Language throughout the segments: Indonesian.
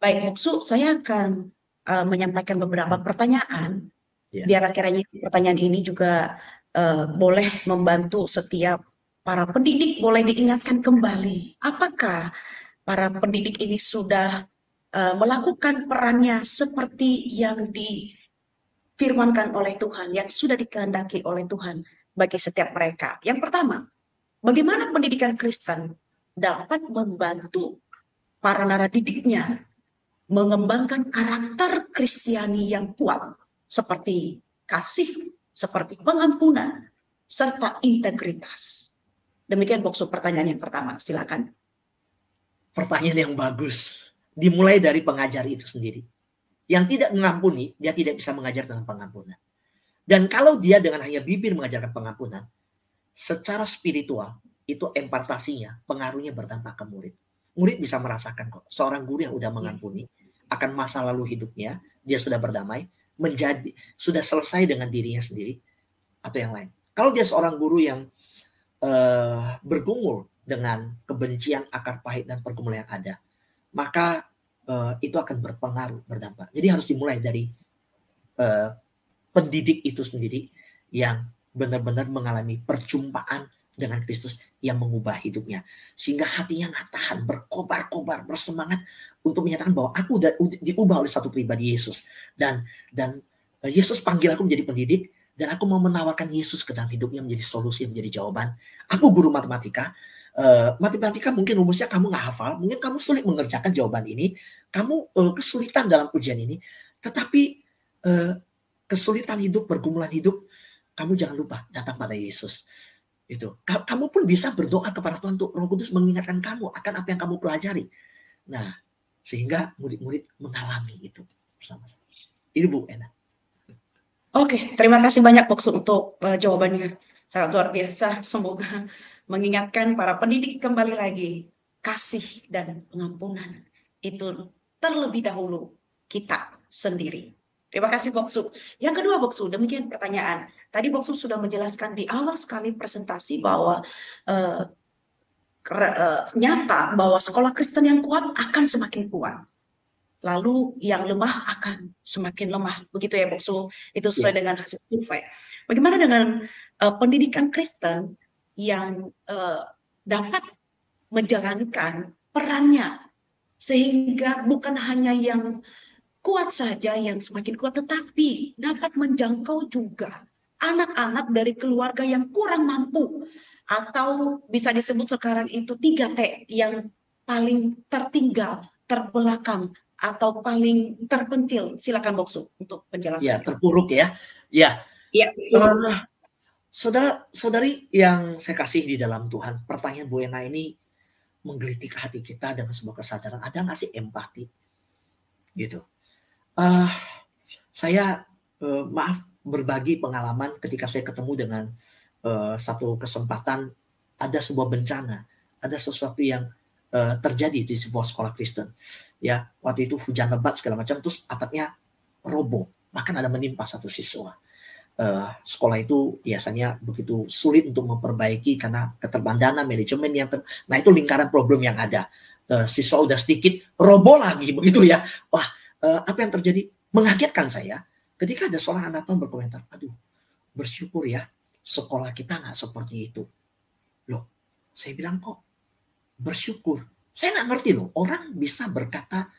Baik, Muksu, saya akan menyampaikan beberapa pertanyaan. Ya. Biar akhirnya pertanyaan ini juga boleh membantu setiap para pendidik boleh diingatkan kembali. Apakah para pendidik ini sudah melakukan perannya seperti yang difirmankan oleh Tuhan, yang sudah dikehendaki oleh Tuhan bagi setiap mereka? Yang pertama, bagaimana pendidikan Kristen dapat membantu para naradidiknya mengembangkan karakter Kristiani yang kuat, seperti kasih, seperti pengampunan, serta integritas. Demikian Boksu pertanyaan yang pertama, silakan. Pertanyaan yang bagus. Dimulai dari pengajar itu sendiri. Yang tidak mengampuni, dia tidak bisa mengajar dengan pengampunan. Dan kalau dia dengan hanya bibir mengajarkan pengampunan, secara spiritual, itu impartasinya, pengaruhnya berdampak ke murid. Murid bisa merasakan kok, seorang guru yang udah mengampuni, akan masa lalu hidupnya, dia sudah berdamai, sudah selesai dengan dirinya sendiri, atau yang lain. Kalau dia seorang guru yang bergumul dengan kebencian, akar pahit, dan pergumulan yang ada, maka itu akan berpengaruh, berdampak. Jadi harus dimulai dari pendidik itu sendiri yang benar-benar mengalami perjumpaan dengan Kristus yang mengubah hidupnya. Sehingga hatinya nggak tahan, berkobar-kobar, bersemangat untuk menyatakan bahwa aku udah diubah oleh satu pribadi Yesus. Dan Yesus panggil aku menjadi pendidik, dan aku mau menawarkan Yesus ke dalam hidupnya menjadi solusi, menjadi jawaban. Aku guru matematika. Matematika mungkin rumusnya kamu nggak hafal, mungkin kamu sulit mengerjakan jawaban ini, kamu kesulitan dalam ujian ini, tetapi kesulitan hidup, pergumulan hidup, kamu jangan lupa datang pada Yesus. Itu. Kamu pun bisa berdoa kepada Tuhan untuk Roh Kudus mengingatkan kamu akan apa yang kamu pelajari. Nah, sehingga murid-murid mengalami itu bersama-sama. Ini Bu Ena. Oke, terima kasih banyak Boksu untuk jawabannya. Sangat luar biasa. Semoga mengingatkan para pendidik kembali lagi. Kasih dan pengampunan itu terlebih dahulu kita sendiri. Terima kasih Boksu. Yang kedua Boksu, demikian pertanyaan. Tadi Boksu sudah menjelaskan di awal sekali presentasi bahwa nyata bahwa sekolah Kristen yang kuat akan semakin kuat. Lalu yang lemah akan semakin lemah. Begitu ya Boksu, itu sesuai dengan hasil survei. Bagaimana dengan pendidikan Kristen yang dapat menjalankan perannya sehingga bukan hanya yang kuat saja yang semakin kuat, tetapi dapat menjangkau juga anak-anak dari keluarga yang kurang mampu, atau bisa disebut sekarang itu 3T yang paling tertinggal, terbelakang, atau paling terpencil. Silakan Boksu untuk penjelasannya. Ya, terpuruk ya. Ya. Ya. Saudara-saudari yang saya kasih di dalam Tuhan, pertanyaan Bu Ena ini menggelitik hati kita dengan sebuah kesadaran. Ada nggak sih empati? Gitu. Saya maaf berbagi pengalaman ketika saya ketemu dengan satu kesempatan, ada sebuah bencana, ada sesuatu yang terjadi di sebuah sekolah Kristen. Ya, waktu itu hujan lebat segala macam, terus atapnya roboh, bahkan ada menimpa satu siswa. Sekolah itu biasanya begitu sulit untuk memperbaiki karena keterbatasan manajemen yang nah itu lingkaran problem yang ada. Siswa udah sedikit, roboh lagi begitu ya. Wah, apa yang terjadi? Mengagetkan saya ketika ada seorang anak Tuhan berkomentar, aduh, bersyukur ya sekolah kita nggak seperti itu. Loh, saya bilang kok bersyukur. Saya nggak ngerti loh, orang bisa berkata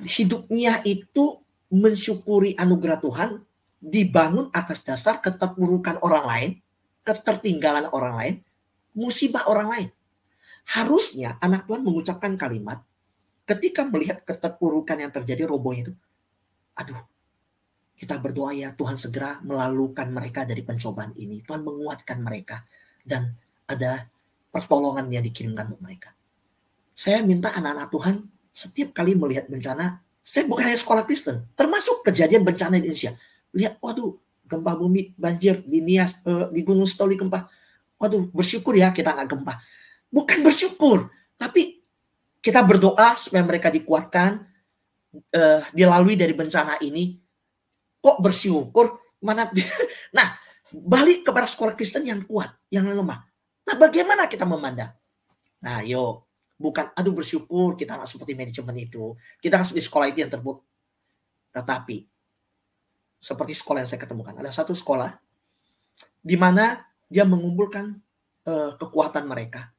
hidupnya itu mensyukuri anugerah Tuhan dibangun atas dasar keterpurukan orang lain, ketertinggalan orang lain, musibah orang lain. Harusnya anak Tuhan mengucapkan kalimat ketika melihat keterpurukan yang terjadi, robohnya itu, aduh, kita berdoa ya Tuhan segera melalukan mereka dari pencobaan ini. Tuhan menguatkan mereka dan ada pertolongan yang dikirimkan untuk mereka. Saya minta anak-anak Tuhan setiap kali melihat bencana, saya bukan hanya sekolah Kristen, termasuk kejadian bencana di Indonesia. Lihat, waduh, gempa bumi, banjir di Nias, di Gunung Stoli gempa. Waduh, bersyukur ya kita nggak gempa. Bukan bersyukur, tapi kita berdoa supaya mereka dikuatkan, dilalui dari bencana ini. Kok bersyukur? Mana? Nah, balik kepada sekolah Kristen yang kuat, yang lemah. Nah, bagaimana kita memandang? Nah, yuk, Bukan, aduh bersyukur kita nggak seperti manajemen itu. Kita harus di sekolah itu yang terburuk. Tetapi, seperti sekolah yang saya ketemukan. Ada satu sekolah di mana dia mengumpulkan kekuatan mereka.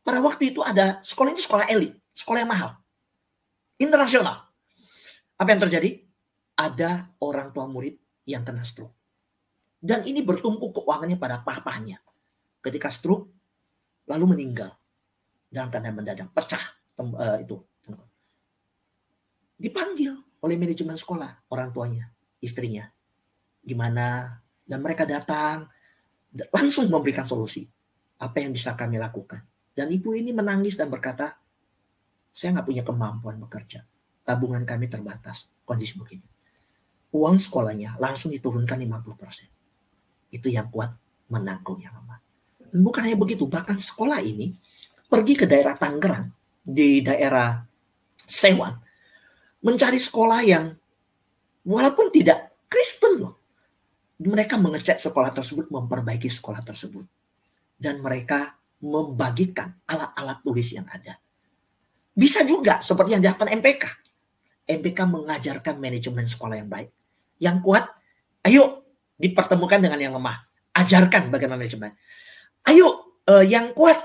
Pada waktu itu ada sekolah ini sekolah elit, sekolah yang mahal, internasional. Apa yang terjadi? Ada orang tua murid yang kena stroke. Dan ini bertumpu keuangannya pada papanya. Ketika stroke, lalu meninggal. Dalam tanda mendadak, pecah itu. Dipanggil oleh manajemen sekolah, orang tuanya, istrinya. Gimana? Dan mereka datang, langsung memberikan solusi. Apa yang bisa kami lakukan? Dan ibu ini menangis dan berkata, saya nggak punya kemampuan bekerja. Tabungan kami terbatas, kondisi begini. Uang sekolahnya langsung diturunkan 50%. Itu yang kuat menanggung yang lemah. Dan bukan hanya begitu, bahkan sekolah ini pergi ke daerah Tangerang, di daerah Sewan, mencari sekolah yang walaupun tidak Kristen loh. Mereka mengecek sekolah tersebut, memperbaiki sekolah tersebut. Dan mereka membagikan alat-alat tulis yang ada. Bisa juga seperti yang dilakukan MPK. MPK mengajarkan manajemen sekolah yang baik. Yang kuat, ayo dipertemukan dengan yang lemah. Ajarkan bagaimana manajemen. Ayo yang kuat,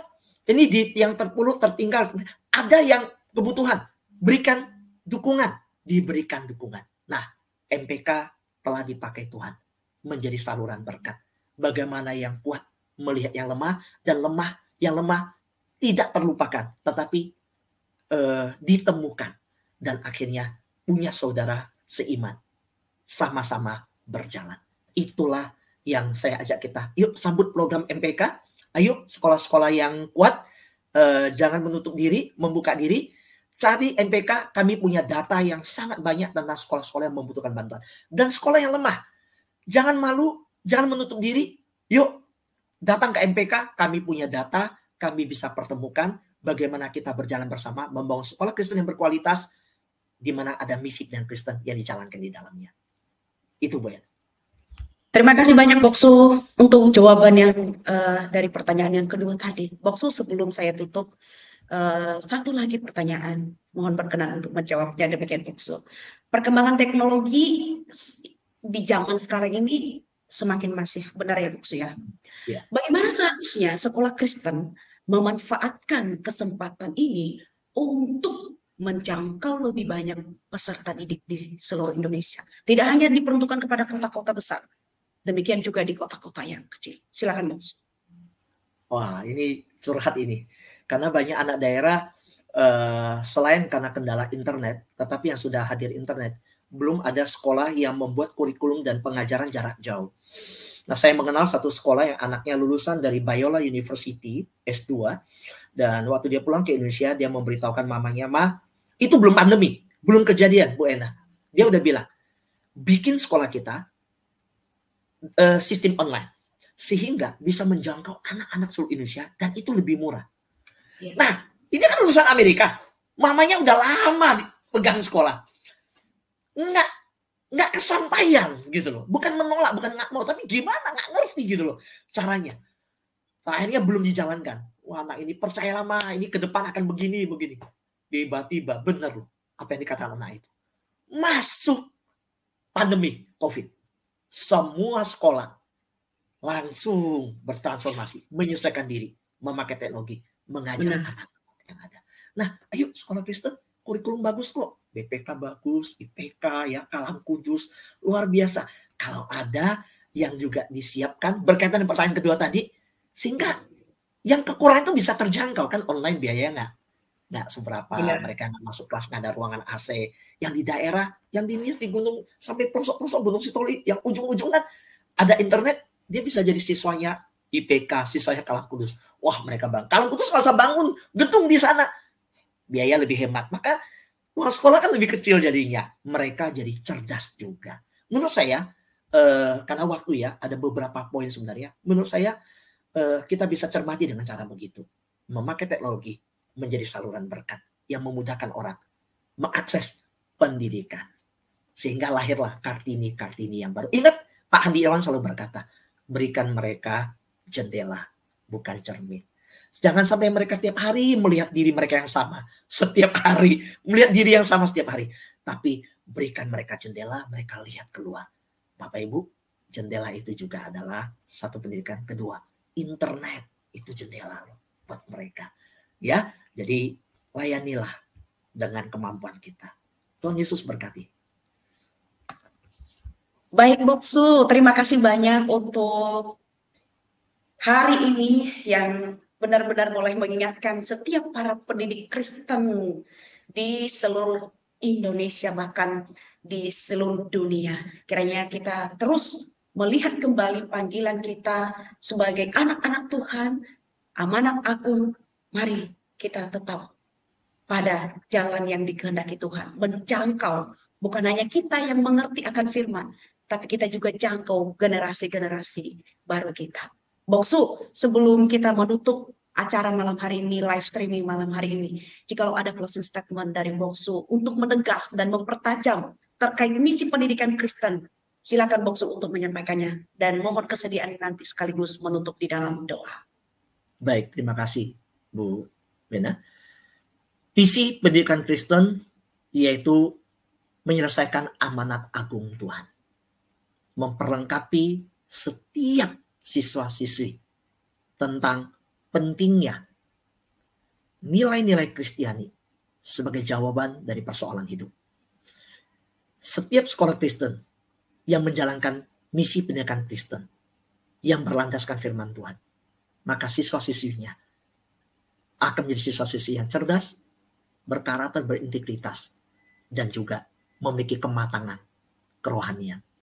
ini yang terpuruk, tertinggal. Ada yang kebutuhan, berikan dukungan. Diberikan dukungan. Nah, MPK telah dipakai Tuhan menjadi saluran berkat. Bagaimana yang kuat melihat yang lemah, dan yang lemah tidak terlupakan, tetapi ditemukan. Dan akhirnya punya saudara seiman. Sama-sama berjalan. Itulah yang saya ajak kita. Yuk sambut program MPK. Ayo sekolah-sekolah yang kuat. Jangan menutup diri, membuka diri. Cari MPK, kami punya data yang sangat banyak tentang sekolah-sekolah yang membutuhkan bantuan. Dan sekolah yang lemah. Jangan malu, jangan menutup diri. Yuk datang ke MPK, kami punya data, kami bisa pertemukan bagaimana kita berjalan bersama, membangun sekolah Kristen yang berkualitas, di mana ada misi dan Kristen yang dijalankan di dalamnya. Itu Bu. Terima kasih banyak Boksu untuk jawaban yang dari pertanyaan yang kedua tadi. Boksu, sebelum saya tutup, satu lagi pertanyaan. Mohon berkenan untuk menjawabnya, demikian Boksu. Perkembangan teknologi di zaman sekarang ini semakin masif, benar ya Boksu ya? Ya. Bagaimana seharusnya sekolah Kristen memanfaatkan kesempatan ini untuk menjangkau lebih banyak peserta didik di seluruh Indonesia? Tidak hanya diperuntukkan kepada kota-kota besar, demikian juga di kota-kota yang kecil. Silakan Boksu. Wah, ini curhat ini. Karena banyak anak daerah selain karena kendala internet, tetapi yang sudah hadir internet, belum ada sekolah yang membuat kurikulum dan pengajaran jarak jauh. Nah, saya mengenal satu sekolah yang anaknya lulusan dari Biola University S2, dan waktu dia pulang ke Indonesia, dia memberitahukan mamanya, "Ma, itu belum pandemi, belum kejadian, Bu Ena." Dia udah bilang, bikin sekolah kita sistem online, sehingga bisa menjangkau anak-anak seluruh Indonesia, dan itu lebih murah. Nah, ini kan lulusan Amerika. Mamanya udah lama pegang sekolah. Nggak kesampaian gitu loh. Bukan menolak, bukan nggak mau, tapi gimana, nggak ngerti gitu loh caranya. Nah, akhirnya belum dijalankan. Wah, anak ini percayalah Ma, ini ke depan akan begini. Tiba-tiba bener loh apa yang dikatakan anak itu. Masuk pandemi COVID. Semua sekolah langsung bertransformasi, menyesuaikan diri, memakai teknologi, mengajar anak yang ada. Nah, ayo sekolah Kristen, kurikulum bagus kok. BPK bagus, IPK, ya, Kalam Kudus, luar biasa. Kalau ada yang juga disiapkan berkaitan dengan pertanyaan kedua tadi, sehingga yang kekurangan itu bisa terjangkau, kan online biayanya nggak seberapa, mereka nggak masuk kelas, nggak ada ruangan AC. Yang di daerah, yang di gunung, sampai pelosok-pelosok Gunung Sitoli, yang ujung-ujung kan ada internet, dia bisa jadi siswanya IPK, siswanya Kalam Kudus. Wah, mereka bang, Kalam Kudus nggak usah bangun gedung di sana, biaya lebih hemat. Maka uang sekolah kan lebih kecil jadinya. Mereka jadi cerdas juga. Menurut saya, karena waktu ya, ada beberapa poin sebenarnya. Menurut saya, kita bisa cermati dengan cara begitu. Memakai teknologi menjadi saluran berkat yang memudahkan orang mengakses pendidikan. Sehingga lahirlah Kartini-Kartini yang baru. Ingat, Pak Andi Irwan selalu berkata, berikan mereka jendela, bukan cermin. Jangan sampai mereka tiap hari melihat diri mereka yang sama. Setiap hari. Melihat diri yang sama setiap hari. Tapi berikan mereka jendela, mereka lihat keluar. Bapak Ibu, jendela itu juga adalah satu pendidikan. Kedua, internet itu jendela loh buat mereka. Ya, jadi layanilah dengan kemampuan kita. Tuhan Yesus berkati. Baik, Boksu, terima kasih banyak untuk hari ini yang benar-benar boleh mengingatkan setiap para pendidik Kristen di seluruh Indonesia, bahkan di seluruh dunia. Kiranya kita terus melihat kembali panggilan kita sebagai anak-anak Tuhan, amanat agung. Mari kita tetap pada jalan yang dikehendaki Tuhan, menjangkau bukan hanya kita yang mengerti akan firman, tapi kita juga jangkau generasi-generasi baru kita. Boksu, sebelum kita menutup acara malam hari ini, live streaming malam hari ini, jikalau ada closing statement dari Boksu untuk menegas dan mempertajam terkait misi pendidikan Kristen, silakan Boksu untuk menyampaikannya, dan mohon kesediaan nanti sekaligus menutup di dalam doa. Baik, terima kasih Bu Bena. Visi pendidikan Kristen yaitu menyelesaikan amanat agung Tuhan. Memperlengkapi setiap siswa-siswi tentang pentingnya nilai-nilai Kristiani sebagai jawaban dari persoalan hidup. Setiap sekolah Kristen yang menjalankan misi pendidikan Kristen yang berlandaskan firman Tuhan, maka siswa-siswinya akan menjadi siswa-siswi yang cerdas, berkarakter, berintegritas, dan juga memiliki kematangan kerohanian.